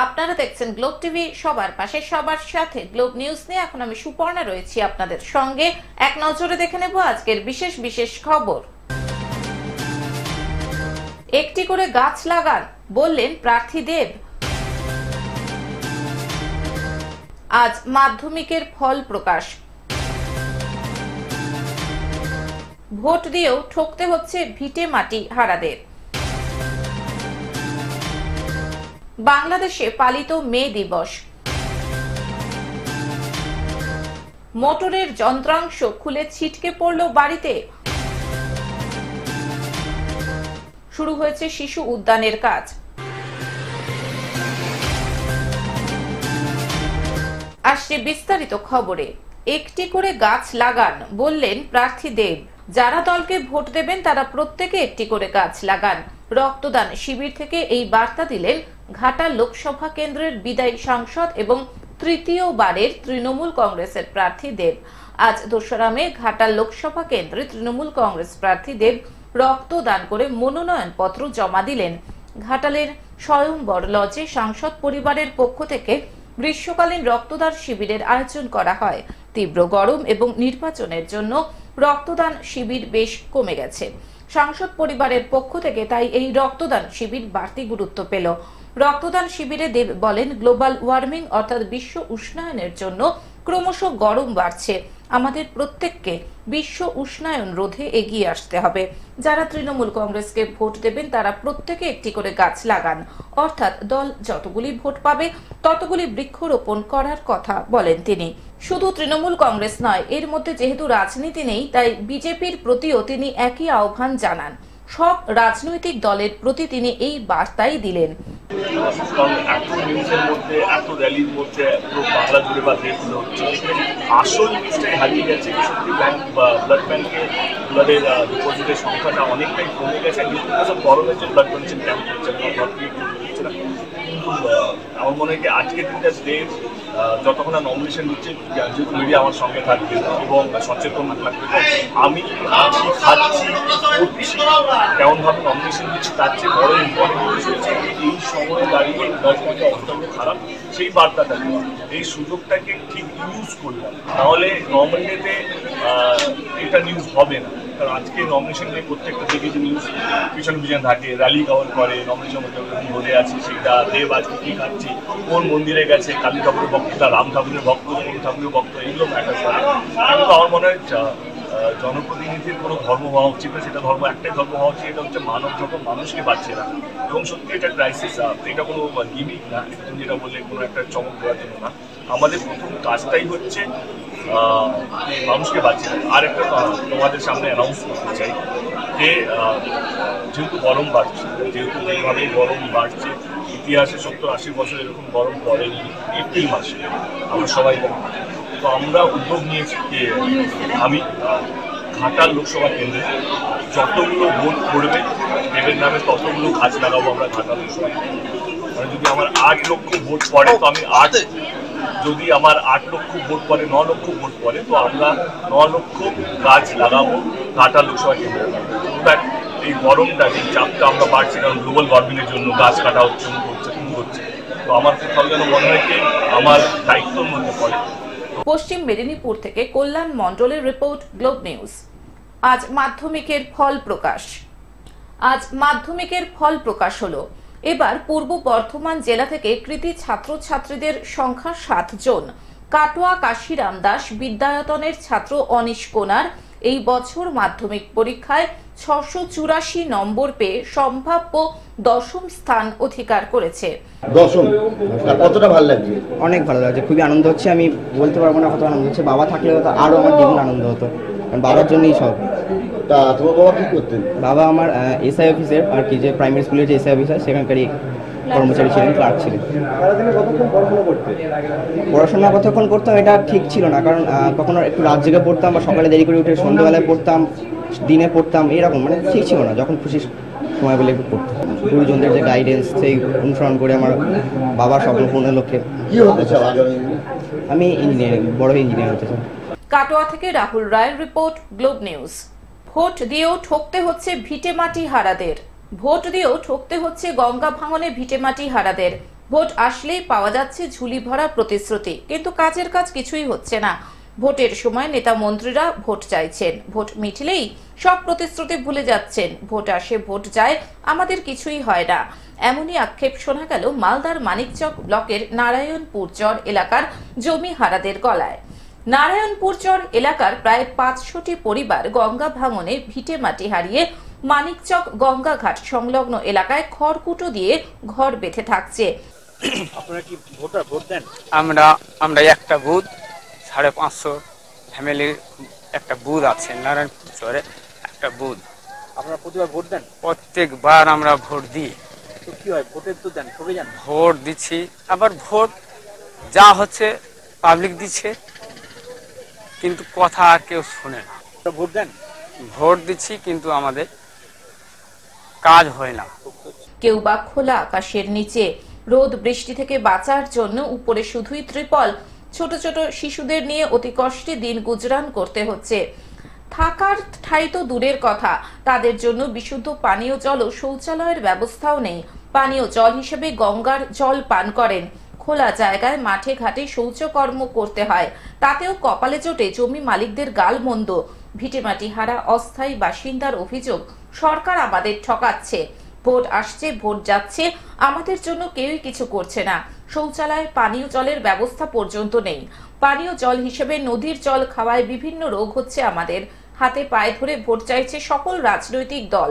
আপনারা দেখছেন globe TV, সবার পাশে সবার সাথে। গ্লোব নিউজ নিয়ে এখন আমি সুপর্ণা রয়েছি আপনাদের সঙ্গে। এক নজরে দেখে নেব আজকের বিশেষ বিশেষ খবর। একটি করে গাছ লাগান বললেন প্রার্থী দেব। আজ মাধ্যমিকের ফল প্রকাশ। ভোট দিয়েও ঠকতে হচ্ছে ভিটে মাটি হারাদের। বাংলাদেশে পালিত মে দিবস। মোটরের যন্ত্রাংশ খুলে ছিটকে পড়ল বাড়িতে। শুরু হয়েছে শিশু উদ্যানের কাজ। আসছে বিস্তারিত খবরে। একটি করে গাছ লাগান বললেন প্রার্থী দেব। যারা দলকে ভোট দেবেন তারা প্রত্যেকে একটি করে গাছ লাগান। রক্তদান শিবির থেকে এই বার্তা দিলেন ঘাটা লোকসভা কেন্দ্রের বিদায়ী সাংসদ এবং তৃতীয়বারের তৃণমূল কংগ্রেসের প্রার্থী দেব। আজ ২রা মে ঘাটা লোকসভা কেন্দ্রে তৃণমূল কংগ্রেস প্রার্থী দেব রক্তদান করে মনোনয়নপত্র জমা দিলেন। ঘাটালের স্বয়ংবর লজে সাংসদ পরিবারের পক্ষ থেকে গ্রীষ্মকালীন রক্তদান শিবিরের আয়োজন করা হয়। তীব্র গরম এবং নির্বাচনের জন্য রক্তদান শিবির বেশ কমে গেছে। সাংসদ পরিবারের পক্ষ থেকে তাই এই রক্তদান শিবির বাড়তি গুরুত্ব পেল। রক্তদান শিবিরে দেব বলেন, গ্লোবাল ওয়ার্মিং অর্থাৎ বিশ্ব উষ্ণায়নের জন্য ক্রমশ গরম বাড়ছে। আমাদের প্রত্যেককে বিশ্ব উষ্ণায়ন রোধে এগিয়ে আসতে হবে। যারা তৃণমূল কংগ্রেসকে ভোট দেবেন তারা প্রত্যেকে একটি করে গাছ লাগান, অর্থাৎ দল যতগুলি ভোট পাবে ততগুলি বৃক্ষরোপণ করার কথা বলেন তিনি। শুধু তৃণমূল কংগ্রেস নয়, এর মধ্যে যেহেতু রাজনীতি নেই তাই বিজেপির প্রতিও তিনি একই আহ্বান জানান। সব রাজনৈতিক দলের প্রতি তিনি এই বার্তাই দিলেন। এত নিউজের মধ্যে, এত র্যালির মধ্যে পুরো বাংলা জুড়ে বা দেশগুলো হচ্ছে, আসল জিনিসটাই হারিয়ে গেছে। সত্যি ব্যাংক বা ব্লাড ব্যাংকে ব্লাডের ডিপোজিটের সংখ্যাটা অনেকটাই কমে গেছে। কিন্তু গরমের যে ব্লাড ডোনেশন ক্যাম্প হচ্ছে না, কিন্তু আমার মনে হয় কি আজকের দিনটা দেব যতক্ষণ না নমিনেশন দিচ্ছে, যেহেতু মিডিয়া আমার সঙ্গে থাকবে এবং সচেতন থাকবে, আমি আছি, খাচ্ছি, করছি, কেমনভাবে নমিনেশন দিচ্ছি তার চেয়ে বড় ইম্পর্টেন্ট হচ্ছে এই সময় দাঁড়িয়ে ব্লাডব্যাংকের অবস্থাটা খারাপ, সেই বার্তাটা এই সুযোগটাকে ঠিক ইউজ করলাম। তাহলে নমিনেতে এটা নিউজ হবে না। কারণ আজকে নমিনেশন নিয়ে প্রত্যেকটা দিকে যে নিউজ পিছন থাকে, র্যালি কভার করে, নমিনেশন ঘটে আছে সেটা, দেব আজকে কী খাচ্ছে, কোন মন্দিরে গেছে, কালী ঠাকুরের ভক্তটা, রাম ঠাকুরের ভক্ত, কোন ঠাকুরের ভক্ত, এইগুলো ম্যাটার করে। কিন্তু আমার মনে হয় জনপ্রতিনিধির কোনো ধর্ম হওয়া উচিত না। সেটা ধর্ম একটাই ধর্ম হওয়া উচিত, এটা হচ্ছে মানব যখন মানুষকে বাঁচছে না। এবং সত্যি এটা ক্রাইসিস, এটা কোনো গিমিক না, তুমি যেটা বললে কোনো একটা চমক দেওয়ার জন্য না। আমাদের প্রথম কাজটাই হচ্ছে মানুষকে বাঁচছে। আর একটা তোমাদের সামনে অ্যানাউন্স করতে চাই যে যেহেতু গরম বাড়ছে, যেহেতু যেভাবে গরম বাড়ছে, ইতিহাসে 70-80 বছর এরকম গরম পড়েনি এপ্রিল মাসে, আমরা সবাই জানি। তো আমরা উদ্যোগ নিয়েছি যে আমি ঘাটাল লোকসভা কেন্দ্রে যতগুলো ভোট পড়বে দেবের নামে ততগুলো গাছ লাগাবো আমরা ঘাটাল লোকসভা কেন্দ্রে। মানে যদি আমার 8 লক্ষ ভোট পড়ে তো আমি যদি আমার 8 লক্ষ ভোট পড়ে, 9 লক্ষ ভোট পড়ে তো আমরা 9 লক্ষ গাছ লাগাবো ঘাটাল লোকসভা কেন্দ্রে। এই গরমটা, এই চাপটা আমরা পাচ্ছি কারণ গ্লোবাল ওয়ার্মিংয়ের জন্য গাছ কাটা হচ্ছে, হচ্ছে। তো আমার কোথাও যেন মনে হয় যে আমার দায়িত্বের মধ্যে পড়ে। পশ্চিম মেদিনীপুর থেকে কল্যাণ মণ্ডলের রিপোর্ট, গ্লোব নিউজ। আজ মাধ্যমিকের ফল প্রকাশ। আজ মাধ্যমিকের ফল প্রকাশ হলো। এবার পূর্ব বর্ধমান জেলা থেকে কৃতী ছাত্রছাত্রীদের সংখ্যা 7 জন। কাটোয়া কাশিরাম দাস বিদ্যায়তনের ছাত্র অনিশ কোনার এই বছর মাধ্যমিক পরীক্ষায় 684 নম্বর পেয়ে সম্ভাব্য 10ম স্থান অধিকার করেছে। 10ম, কতটা ভালো লাগছে? অনেক ভালো লাগছে, খুবই আনন্দ হচ্ছে। আমি বলতে পারবো না কত আনন্দ হচ্ছে। বাবা থাকলে হয়তো আরও আমার দ্বিগুণ আনন্দ হতো, কারণ বাবার জন্যই সব। তা তোমার বাবা কি করতেন? বাবা আমার এসআই অফিসের আর কি, যে প্রাইমারি স্কুলের যে এসআই অফিসার সেখানকারই কর্মচারী ছিলেন, ক্লার্ক ছিলেন। পড়াশোনা কতক্ষণ করতাম এটা ঠিক ছিল না, কারণ কখনো একটু রাত জেগে পড়তাম বা সকালে দেরি করে উঠে সন্ধ্যেবেলায় পড়তাম, দিনে পড়তাম, এরকম মানে ঠিক ছিল না। যখন খুশি সময় পেলে একটু পড়তাম। গুরুজনদের যে গাইডেন্স সেই অনুসরণ করে আমার বাবার স্বপ্ন পূরণের লক্ষ্যে কি হতে চাও আগামী? আমি ইঞ্জিনিয়ারিং, বড় ইঞ্জিনিয়ার হতে চাই। কাটোয়া থেকে রাহুল রায়ের রিপোর্ট, গ্লোব নিউজ। ভোট দিয়েও ঠকতে হচ্ছে ভিটেমাটি হারাদের। ভোট দিয়েও ঠকতে হচ্ছে গঙ্গা ভাঙনে ভিটেমাটি হারাদের। ভোট আসলেই পাওয়া যাচ্ছে ঝুলি ভরা প্রতিশ্রুতি, কিন্তু কাজের কাজ কিছুই হচ্ছে না। ভোটের সময় নেতা মন্ত্রীরা ভোট চাইছেন, ভোট মিটলেই সব প্রতিশ্রুতি ভুলে যাচ্ছেন। ভোট আসে ভোট যায়, আমাদের কিছুই হয় না, এমনই আক্ষেপ শোনা গেল মালদার মানিকচক ব্লকের নারায়ণপুর চর এলাকার জমি হারাদের গলায়। নারায়ণপুর চর এলাকার প্রায় 500টি পরিবার গঙ্গা ভাঙনে ভিটে মাটি হারিয়ে মানিকচক গঙ্গা ঘাট সংলগ্ন এলাকায় খড়কুটো দিয়ে ঘর বেঁধে থাকছে। আপনারা কি ভোট দেন? আমরা একটা বুথ 550 ফ্যামিলির একটা বুথ আছে নারায়ণপুর চরে, একটা বুথ। আপনারা প্রতিবার ভোট দেন? প্রত্যেকবার আমরা ভোট দিই। তো কি হয়, ভোটের তো দেন, সবাই জান ভোট দিচ্ছি, আবার ভোট যা হচ্ছে পাবলিক দিচ্ছে, কিন্তু কথা আর কেউ শুনে না। ভোট দেন? ভোট দিচ্ছি কিন্তু আমাদের কাজ হয় না। কেউ বা খোলা আকাশের নিচে, রোদ বৃষ্টি থেকে বাঁচার জন্য উপরে শুধুই ত্রিপল। ছোট ছোট শিশুদের নিয়ে অতি কষ্টে দিন গুজরান করতে হচ্ছে। থাকার ঠাঁই তো দূরের কথা, তাদের জন্য বিশুদ্ধ পানীয় জল ও শৌচালয়ের ব্যবস্থাও নেই। পানীয় জল হিসেবে গঙ্গার জল পান করেন। খোলা জায়গায় মাঠে ঘাটে শৌচকর্ম করতে হয়, তাতেও কপালে জোটে জমি মালিকদের গালমন্দ। ভিটেমাটি হারা অস্থায়ী বাসিন্দার অভিযোগ, সরকার আমাদের ঠকাচ্ছে। ভোট আসছে ভোট যাচ্ছে, আমাদের জন্য কেউই কিছু করছে না। শৌচালয় পানীয় জলের ব্যবস্থা পর্যন্ত নেই। পানীয় জল হিসেবে নদীর জল খাওয়ায় বিভিন্ন রোগ হচ্ছে আমাদের। হাতে পায়ে ধরে ভোট চাইছে সকল রাজনৈতিক দল,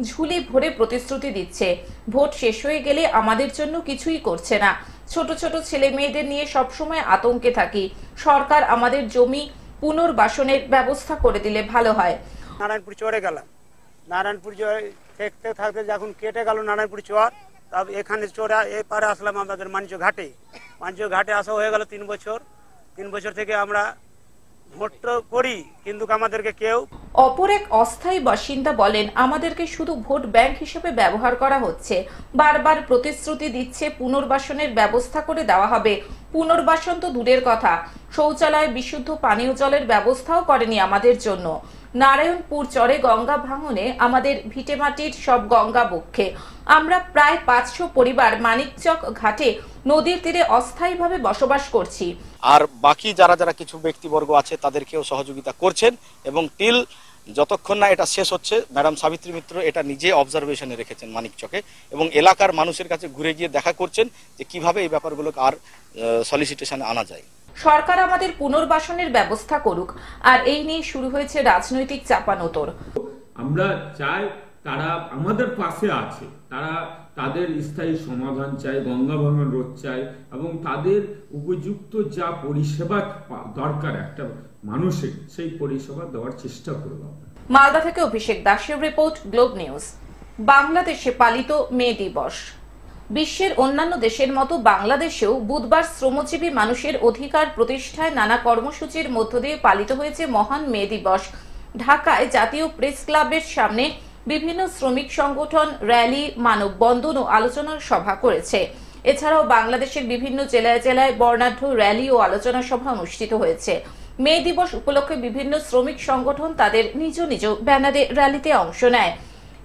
ঝুলি ভরে প্রতিশ্রুতি দিচ্ছে। ভোট শেষ হয়ে গেলে আমাদের জন্য কিছুই করছে না। ছোট ছোট ছেলে মেয়েদের নিয়ে সবসময় আতঙ্কে থাকি। সরকার আমাদের জমি পুনর্বাসনের ব্যবস্থা করে দিলে ভালো হয়। নারায়ণপুর চরে গেলাম, নারায়ণপুর চরে থাকতে থাকতে যখন কেটে গেল নারায়ণপুর চর, তবে এখানে চোরা এপারে আসলাম আমাদের মানিকচক ঘাটে। মানিকচক ঘাটে আসা হয়ে গেল 3 বছর। 3 বছর থেকে আমরা ভোট করি, কিন্তু আমাদেরকে কেউ। অপর এক অস্থায়ী বাসিন্দা বলেন, আমাদেরকে শুধু ভোট ব্যাংক হিসেবে ব্যবহার করা হচ্ছে। বারবার প্রতিশ্রুতি দিচ্ছে পুনর্বাসনের ব্যবস্থা করে দেওয়া হবে। পুনর্বাসন তো দূরের কথা, শৌচালয় বিশুদ্ধ পানীয় জলের ব্যবস্থাও করেনি আমাদের জন্য। নারায়ণপুর চরে গঙ্গা ভাঙনে আমাদের ভিটেমাটির সব গঙ্গা বক্ষে। আমরা প্রায় 500 পরিবার মানিকচক ঘাটে নদীর তীরে অস্থায়ীভাবে বসবাস করছি। আর বাকি যারা যারা কিছু ব্যক্তিবর্গ আছে তাদেরকেও সহযোগিতা করছেন, এবং টিল যতক্ষণ না এটা শেষ হচ্ছে, ম্যাডাম সাবিত্রী মিত্র এটা নিজে অবজারভেশনে রেখেছেন মানিকচকে, এবং এলাকার মানুষের কাছে ঘুরে গিয়ে দেখা করছেন যে কিভাবে এই ব্যাপারগুলোকে আর সলিসিটেশনে আনা যায়। সরকার আমাদের পুনর্বাসনের ব্যবস্থা করুক, আর এই নিয়ে শুরু হয়েছে রাজনৈতিক চাপানোতর। আমরা চাই তারা আমাদের পাশে আছে, তারা তাদের স্থায়ী সমাধান চাই, গঙ্গা ভাঙন রোধ চাই, এবং তাদের উপযুক্ত যা পরিষেবা দরকার একটা মানুষের, সেই পরিষেবা দেওয়ার চেষ্টা করব। মালদা থেকে অভিষেক দাসের রিপোর্ট, গ্লোব নিউজ। বাংলাদেশে পালিত মে দিবস। বিশ্বের অন্যান্য দেশের মতো বাংলাদেশেও বুধবার শ্রমজীবী মানুষের অধিকার প্রতিষ্ঠায় নানা কর্মসূচির মধ্য দিয়ে পালিত হয়েছে মহান মে দিবস। ঢাকায় জাতীয় প্রেস ক্লাবের সামনে বিভিন্ন শ্রমিক সংগঠন র্যালি, মানববন্ধন ও আলোচনার সভা করেছে। এছাড়াও বাংলাদেশের বিভিন্ন জেলায় জেলায় বর্ণাঢ্য র্যালি ও আলোচনা সভা অনুষ্ঠিত হয়েছে। মে দিবস উপলক্ষে বিভিন্ন শ্রমিক সংগঠন তাদের নিজ নিজ ব্যানারে র্যালিতে অংশ নেয়।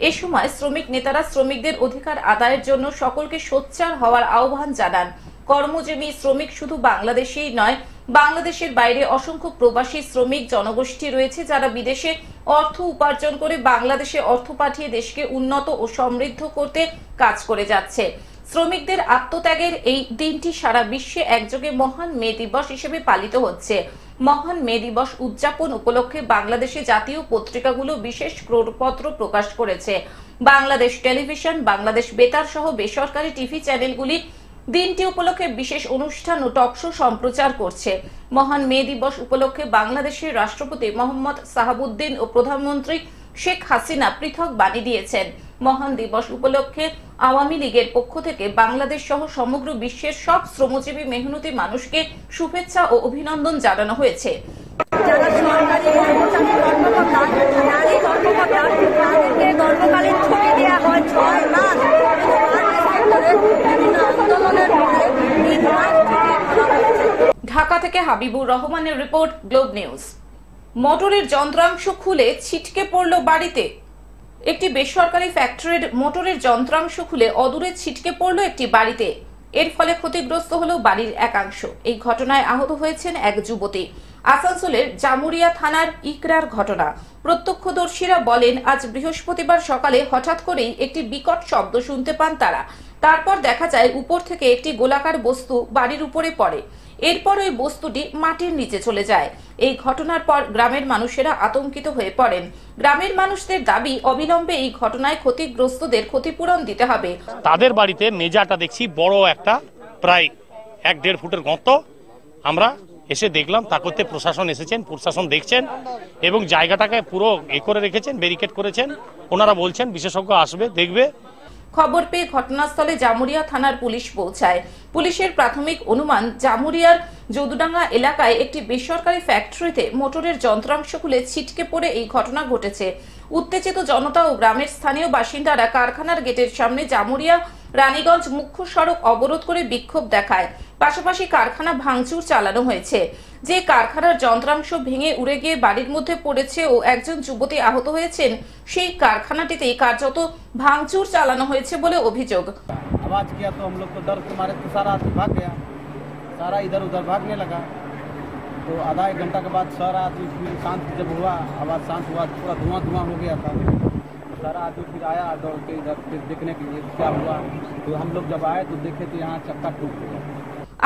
এ সময় শ্রমিক নেতারা শ্রমিকদের অধিকার আদায়ের জন্য সকলকে সোচ্চার হওয়ার আহ্বান জানান। কর্মজীবী শ্রমিক শুধু বাংলাদেশেই নয়, বাংলাদেশের বাইরে অসংখ্য প্রবাসী শ্রমিক জনগোষ্ঠী রয়েছে যারা বিদেশে অর্থ উপার্জন করে বাংলাদেশে অর্থ পাঠিয়ে দেশকে উন্নত ও সমৃদ্ধ করতে কাজ করে যাচ্ছে। শ্রমিকদের আত্মত্যাগের এই দিনটি সারা বিশ্বে একযোগে মহান মে দিবস হিসেবে পালিত হচ্ছে। মহান মে দিবস উদযাপন উপলক্ষে বাংলাদেশে জাতীয় পত্রিকাগুলো বিশেষ ক্রোড়পত্র প্রকাশ করেছে। বাংলাদেশ টেলিভিশন, বাংলাদেশ বেতার সহ বেসরকারি টিভি চ্যানেলগুলি দিনটি উপলক্ষে বিশেষ অনুষ্ঠান ও টকশো সম্প্রচার করছে। মহান মে দিবস উপলক্ষে বাংলাদেশের রাষ্ট্রপতি মোহাম্মদ সাহাবুদ্দিন ও প্রধানমন্ত্রী শেখ হাসিনা পৃথক বাণী দিয়েছেন। মহান দিবস উপলক্ষে আওয়ামী লীগের পক্ষ থেকে বাংলাদেশ সহ সমগ্র বিশ্বের সব শ্রমজীবী মেহনতি মানুষকে শুভেচ্ছা ও অভিনন্দন জানানো হয়েছে। যারা সরকারি কর্মচারী কর্মকর্তা, নারী কর্মকর্তা, তাদেরকে গর্ভকালীন ছুটি দেওয়া হয় 6 মাস। ঢাকা থেকে হাবিবুর রহমানের রিপোর্ট, গ্লোব নিউজ। মোটরের যন্ত্রাংশ খুলে ছিটকে পড়ল বাড়িতে। একটি বেসরকারি ফ্যাক্টরির মোটরের যন্ত্রাংশ খুলে অদূরে ছিটকে পড়ল একটি বাড়িতে। এর ফলে ক্ষতিগ্রস্ত হলো বাড়ির একাংশ। এই ঘটনায় আহত হয়েছেন এক যুবতী। আসানসোলের জামুরিয়া থানার ইকরার ঘটনা। প্রত্যক্ষদর্শীরা বলেন, আজ বৃহস্পতিবার সকালে হঠাৎ করেই একটি বিকট শব্দ শুনতে পান তারা। তারপর দেখা যায় উপর থেকে একটি গোলাকার বস্তু বাড়ির উপরে পড়ে। এরপর ওই বস্তুটি মাটির নিচে চলে যায়। এই ঘটনার পর গ্রামের মানুষেরা আতঙ্কিত হয়ে পড়েন। গ্রামের মানুষদের দাবি, অবিলম্বে এই ঘটনায় ক্ষতিগ্রস্তদের ক্ষতিপূরণ দিতে হবে। তাদের বাড়িতে মেজাটা দেখছি বড় একটা, প্রায় 1-1.5 ফুটের গর্ত। আমরা এসে দেখলাম, তা করতে প্রশাসন এসেছেন, প্রশাসন দেখছেন এবং জায়গাটাকে পুরো করে রেখেছেন, ব্যারিকেড করেছেন। ওনারা বলছেন বিশেষজ্ঞ আসবে, দেখবে। খবর পেয়ে ঘটনাস্থলে জামুরিয়া থানার পুলিশ পৌঁছায়। পুলিশের প্রাথমিক অনুমান, জামুরিয়ার যদুডাঙ্গা এলাকায় একটি বেসরকারি ফ্যাক্টরিতে মোটরের যন্ত্রাংশ খুলে ছিটকে পড়ে এই ঘটনা ঘটেছে। উত্তেজিত জনতা ও গ্রামের স্থানীয় বাসিন্দারা কারখানার গেটের সামনে জামুরিয়া রানীগঞ্জ মুখ্য সড়ক অবরোধ করে বিক্ষোভ দেখায়। পাশাপাশি কারখানা ভাঙচুর চালানো হয়েছে। যে কারখানার যন্ত্রাংশ ভেঙে উড়ে গিয়ে বাড়ির মধ্যে পড়েছে ও একজন যুবতী আহত হয়েছেন, সেই কারখানাটিতেই কার্যত ভাঙচুর চালানো হয়েছে বলে অভিযোগ। आवाज किया तो हम लोग को डर के मारे तो सारा आदमी भाग गया, सारा इधर उधर भागने लगा। तो आधा 1 घंटा के बाद सारा आदमी फिर शांत जब हुआ, आवाज शांत हुआ, पूरा धुआं धुआं हो गया था। सारा आदमी फिर आया दौड़ के इधर फिर देखने के लिए क्या हुआ। तो हम लोग जब आए तो देखे तो यहाँ चक्का टूट गया।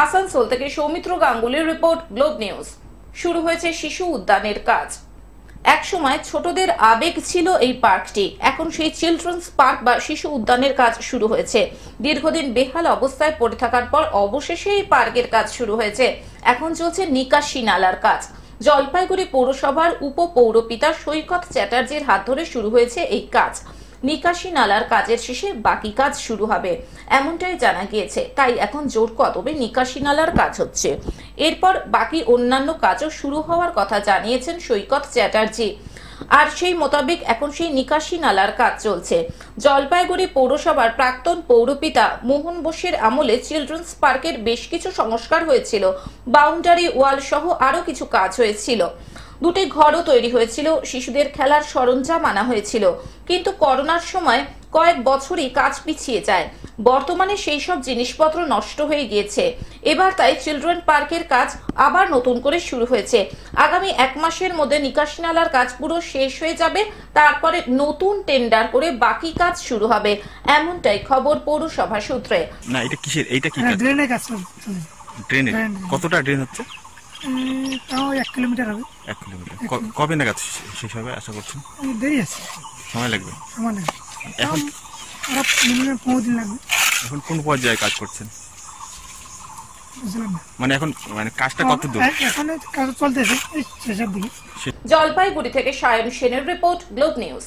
আসানসোল থেকে সৌমিত্র গাঙ্গুলির রিপোর্ট, গ্লোব নিউজ। শুরু হয়েছে শিশু উদ্যানের কাজ। একসময় ছোটদের আবেগ ছিল এই পার্কটি, এখন সেই চিলড্রেন্স পার্ক বা শিশু উদ্যানের কাজ শুরু হয়েছে। দীর্ঘদিন বেহাল অবস্থায় পড়ে থাকার পর অবশেষে এই পার্কের কাজ শুরু হয়েছে। এখন চলছে নিকাশি নালার কাজ। জলপাইগুড়ি পৌরসভার উপপৌরপিতা সৈকত চ্যাটার্জির হাত ধরে শুরু হয়েছে এই কাজ। নিকাশি নালার কাজের শেষে বাকি কাজ শুরু হবে, এমনটাই জানা গিয়েছে। তাই এখন জোর কদমে নিকাশি নালার কাজ হচ্ছে। এরপর বাকি অন্যান্য কাজও শুরু হওয়ার কথা জানিয়েছেন সৈকত চ্যাটার্জি। আর সেই মোতাবেক এখন সেই নিকাশি নালার কাজ চলছে। জলপাইগুড়ি পৌরসভার প্রাক্তন পৌরপিতা মোহন বোসের আমলে চিলড্রেন্স পার্কের বেশ কিছু সংস্কার হয়েছিল। বাউন্ডারি ওয়াল সহ আরো কিছু কাজ হয়েছিল। 2টি ঘরও তৈরি হয়েছিল, শিশুদের খেলার সরঞ্জাম আনা হয়েছিল। কিন্তু করোনার সময় কয়েক বছরই কাজ পিছিয়ে যায়। বর্তমানে সেই সব জিনিসপত্র নষ্ট হয়ে গিয়েছে। এবার তাই চিলড্রেন পার্কের কাজ আবার নতুন করে শুরু হয়েছে। আগামী 1 মাসের মধ্যে নিকাশি নালার কাজ পুরো শেষ হয়ে যাবে। তারপরে নতুন টেন্ডার করে বাকি কাজ শুরু হবে, এমনটাই খবর পৌরসভা সূত্রে। না, এটা কিসের? এইটা কি কাজ? ড্রেনের কাজ। ড্রেনের কতটা ড্রেন হচ্ছে? তাও 1 কিলোমিটার হবে। 1 কিলোমিটার। কবে নাগাদ শেষ হবে আশা করছেন? দেরি আছে, সময় লাগবে। এখন আরো মিনিমাম 15 দিন লাগবে। এখন কোন পর্যায়ে কাজ করছেন? মানে এখন কাজটা কত দূর? এখন কাজ চলতেছে শেষের দিকে। জলপাইগুড়ি থেকে সায়ন সেনের রিপোর্ট, গ্লোব নিউজ।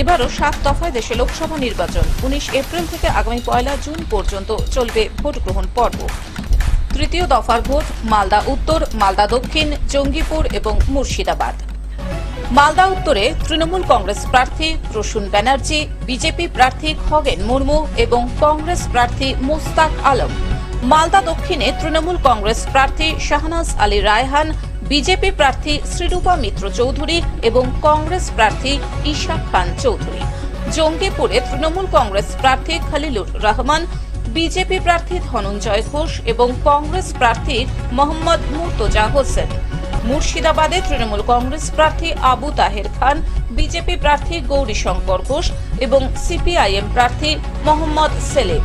এবারও 7 দফায় দেশে লোকসভা নির্বাচন। 19 এপ্রিল থেকে আগামী 1 জুন পর্যন্ত চলবে ভোট গ্রহণ পর্ব। তৃতীয় দফার ভোট মালদা উত্তর, মালদা দক্ষিণ, জঙ্গিপুর এবং মুর্শিদাবাদ। মালদা উত্তরে তৃণমূল কংগ্রেস প্রার্থী প্রসূন ব্যানার্জি, বিজেপি প্রার্থী খগেন মুর্মু এবং কংগ্রেস প্রার্থী মুস্তাক আলম। মালদা দক্ষিণে তৃণমূল কংগ্রেস প্রার্থী শাহনাজ আলী রায়হান, বিজেপি প্রার্থী শ্রীরূপা মিত্র চৌধুরী এবং কংগ্রেস প্রার্থী ঈশা খান চৌধুরী। জঙ্গিপুরে তৃণমূল কংগ্রেস প্রার্থী খলিলুর রহমান, বিজেপি প্রার্থী ধনঞ্জয় ঘোষ এবং কংগ্রেস প্রার্থী মোহাম্মদ মুর্তজা হোসেন। মুর্শিদাবাদে তৃণমূল কংগ্রেস প্রার্থী আবু তাহের খান, বিজেপি প্রার্থী গৌরীশঙ্কর ঘোষ এবং সিপিআইএম প্রার্থী মোহাম্মদ সেলিম।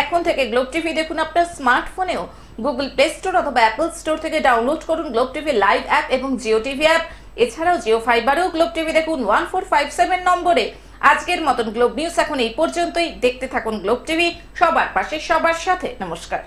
এখন থেকে গ্লোব টিভি দেখুন আপনার স্মার্টফোনেও। গুগল প্লে স্টোর অথবা অ্যাপল স্টোর থেকে ডাউনলোড করুন গ্লোব টিভি লাইভ অ্যাপ এবং জিও টিভি অ্যাপ। এছাড়াও জিও ফাইবারেও গ্লোব টিভি দেখুন 1457 নম্বরে। আজকের মতন গ্লোব নিউজ এখন এই পর্যন্তই। দেখতে থাকুন গ্লোব টিভি, সবার পাশে সবার সাথে। নমস্কার।